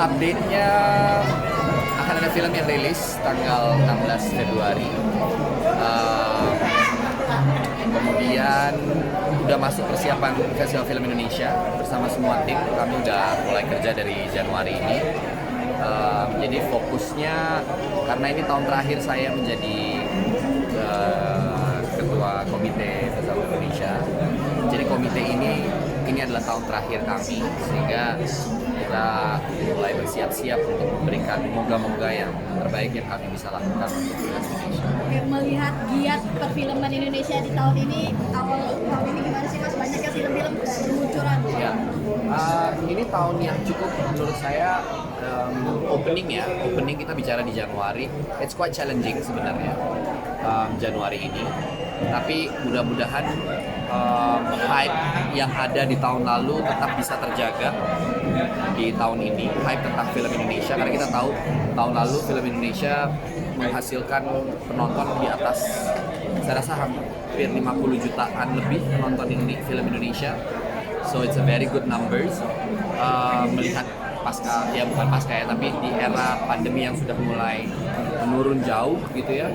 Update-nya akan ada film yang rilis tanggal 16 Februari. Kemudian udah masuk persiapan Festival Film Indonesia bersama semua tim. Kami udah mulai kerja dari Januari ini. Jadi fokusnya karena ini tahun terakhir saya menjadi ketua komite Festival Indonesia. Jadi komite ini adalah tahun terakhir kami, sehingga kita mulai bersiap-siap untuk memberikan moga-moga yang terbaik yang kami bisa lakukan untuk film Indonesia. Oke, melihat giat perfilman Indonesia di tahun ini, awal tahun ini gimana sih Mas? Banyaknya film-film bermunculan. Ya, ini tahun yang cukup menurut saya opening kita bicara di Januari, it's quite challenging sebenarnya Januari ini. Tapi mudah-mudahan hype yang ada di tahun lalu tetap bisa terjaga di tahun ini, hype tentang film Indonesia, karena kita tahu tahun lalu film Indonesia menghasilkan penonton di atas, saya rasa hampir 50 jutaan lebih penonton film Indonesia, so it's a very good numbers. Melihat bukan pasca ya, tapi di era pandemi yang sudah mulai menurun jauh gitu ya,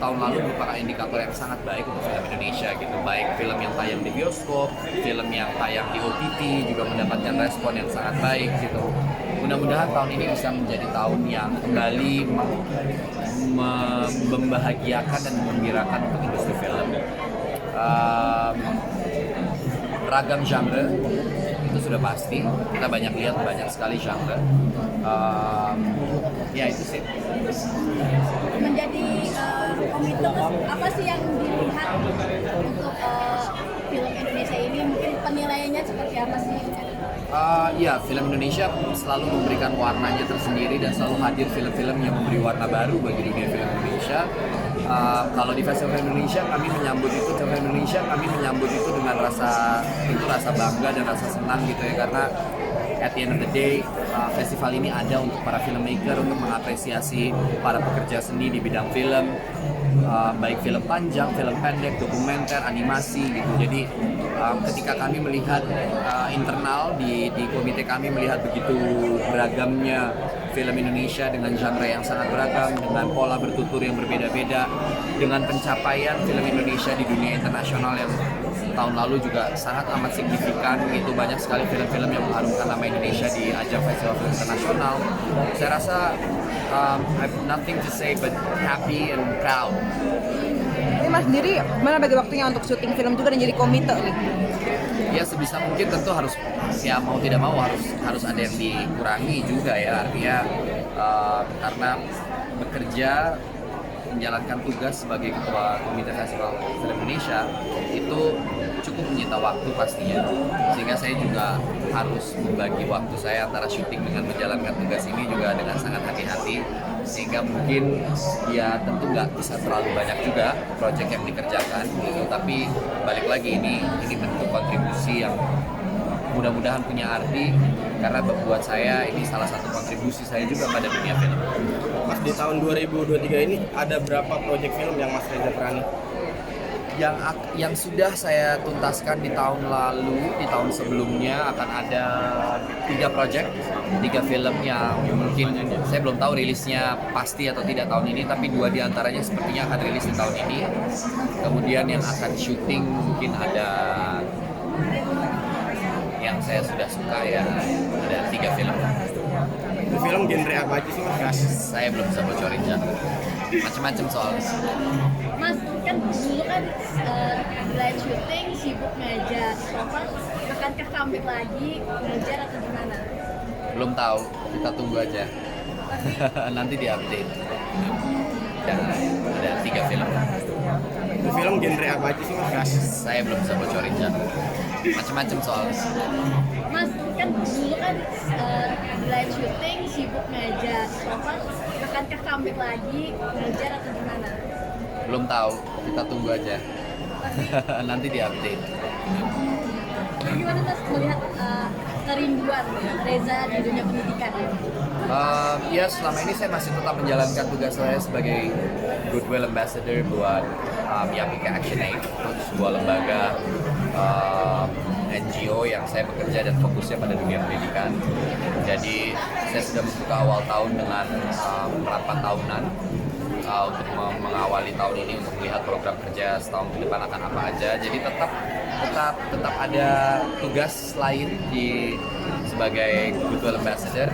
tahun lalu merupakan indikator yang sangat baik untuk film Indonesia gitu. Baik film yang tayang di bioskop, film yang tayang di OTT juga mendapatkan respon yang sangat baik gitu. Mudah-mudahan tahun ini bisa menjadi tahun yang kembali membahagiakan dan membirakan untuk industri film. Ragam genre itu sudah pasti, kita banyak lihat banyak sekali genre. Ya itu sih. Menjadi komite, apa sih yang dilihat untuk film Indonesia ini? Mungkin penilaiannya seperti apa sih? Ya, film Indonesia selalu memberikan warnanya tersendiri dan selalu hadir film-film yang memberi warna baru bagi dunia film Indonesia. Kalau di Festival Film Indonesia kami menyambut itu dengan rasa bangga dan rasa senang gitu ya, karena at the end of the day festival ini ada untuk para filmmaker, untuk mengapresiasi para pekerja seni di bidang film, baik film panjang, film pendek, dokumenter, animasi gitu. Jadi ketika kami melihat internal di komite kami melihat begitu beragamnya film Indonesia dengan genre yang sangat beragam, dengan pola bertutur yang berbeda-beda, dengan pencapaian film Indonesia di dunia internasional yang tahun lalu juga sangat amat signifikan gitu. Banyak sekali film-film yang mengharumkan nama Indonesia di ajang festival film internasional. Saya rasa I have nothing to say but happy and proud. Ini Mas sendiri mana bagi waktunya untuk syuting film juga dan jadi komite nih? Ya sebisa mungkin tentu harus, ya mau tidak mau harus ada yang dikurangi juga ya, artinya karena bekerja menjalankan tugas sebagai ketua komite Festival Film Indonesia itu cukup menyita waktu pastinya, sehingga saya juga harus membagi waktu saya antara syuting dengan menjalankan tugas ini juga dengan sangat hati-hati, sehingga mungkin ya tentu nggak bisa terlalu banyak juga proyek yang dikerjakan gitu, tapi balik lagi ini bentuk kontribusi yang mudah-mudahan punya arti, karena buat saya ini salah satu kontribusi saya juga pada dunia film. Mas, di tahun 2023 ini ada berapa proyek film yang Mas Reza Prani? Yang sudah saya tuntaskan di tahun lalu, di tahun sebelumnya akan ada 3 film yang mungkin saya belum tahu rilisnya pasti atau tidak tahun ini, tapi 2 diantaranya sepertinya akan rilis di tahun ini. Kemudian yang akan syuting mungkin ada yang saya sudah suka ya, ada 3 film. Film genre apa aja sih Mas? Saya belum bisa bocorin ya, macam-macam soalnya. Mas, kan dulu kan selain syuting sibuk ngajar, Bapak akankah comeback lagi ngajar atau gimana? Belum tahu, kita tunggu aja. Nanti di-update. Dan ada 3 film. Film genre apa aja sih Mas? Saya belum bisa bocorin ya, macam-macam soalnya. Mas, kan dulu kan selain syuting sibuk ngajar, Bapak akankah comeback lagi ngajar atau gimana? Belum tahu, kita tunggu aja. Nanti di-update. Gimana Mas melihat kerinduan Reza di dunia pendidikan? Ya selama ini saya masih tetap menjalankan tugas saya sebagai Goodwill Ambassador buat Young Action Aid, sebuah lembaga NGO yang saya bekerja dan fokusnya pada dunia pendidikan. Jadi saya sudah membuka awal tahun dengan rapat tahunan untuk mengawali tahun ini untuk melihat program kerja setahun ke depan akan apa aja. Jadi tetap ada tugas lain sebagai Goodwill Ambassador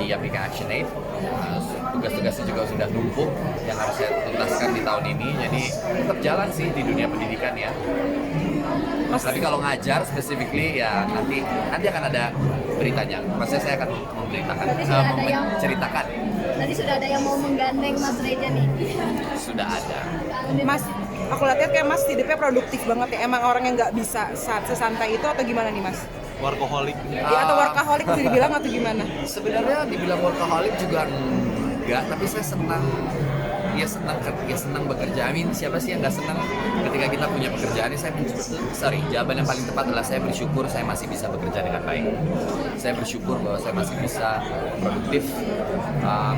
di Yapika ActionAid. Tugas-tugasnya juga sudah numpuk yang harus saya tuntaskan di tahun ini. Jadi tetap jalan sih di dunia pendidikan ya. Tapi kalau ngajar specifically ya nanti akan ada beritanya. Maksudnya saya akan memberitakan, menceritakan. Tadi sudah ada yang mau menggandeng Mas Reja nih. Sudah ada. Mas, aku lihat kayak Mas hidupnya produktif banget ya. Emang orang yang nggak bisa sesantai itu atau gimana nih Mas? Workaholic. Ya, atau workaholic bisa dibilang atau gimana? Sebenarnya dibilang workaholic juga enggak, tapi saya senang bekerja. Siapa sih yang nggak senang ketika kita punya pekerjaan? Jawaban yang paling tepat adalah saya bersyukur saya masih bisa bekerja dengan baik. Saya bersyukur bahwa saya masih bisa produktif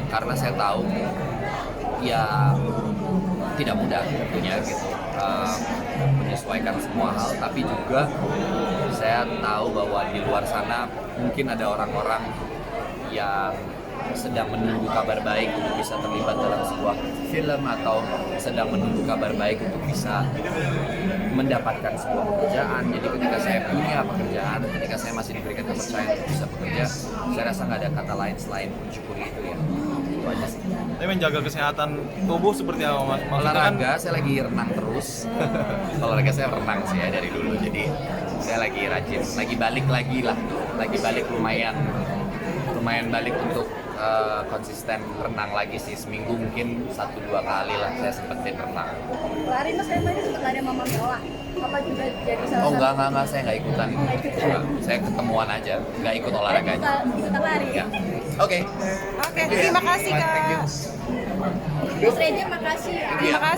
karena saya tahu ya tidak mudah tentunya gitu menyesuaikan semua hal, tapi juga saya tahu bahwa di luar sana mungkin ada orang-orang yang sedang menunggu kabar baik untuk bisa terlibat dalam sebuah film atau sedang menunggu kabar baik untuk bisa mendapatkan sebuah pekerjaan. Jadi ketika saya punya pekerjaan, ketika saya masih diberikan kepercayaan untuk bisa bekerja, saya rasa nggak ada kata lain selain mensyukuri itu ya. Itu aja sih. Tapi menjaga kesehatan tubuh seperti apa Mas? Olahraga, saya lagi renang terus. Olahraga saya renang sih ya dari dulu. Jadi saya lagi rajin, lagi balik lumayan balik untuk konsisten renang lagi sih, seminggu mungkin 1-2 kali lah saya sempetin renang. Lari Mas Reja tadi sempat lari sama Mami Ola. Apa juga jadi salah Oh enggak, saya nggak ikutan. Enggak, saya ketemuan aja, nggak ikut olahraganya. Ikutan lari. Ya. Oke. Oke, terima kasih Kak. Thank you. Mas Reja makasih ya. Terima kasih.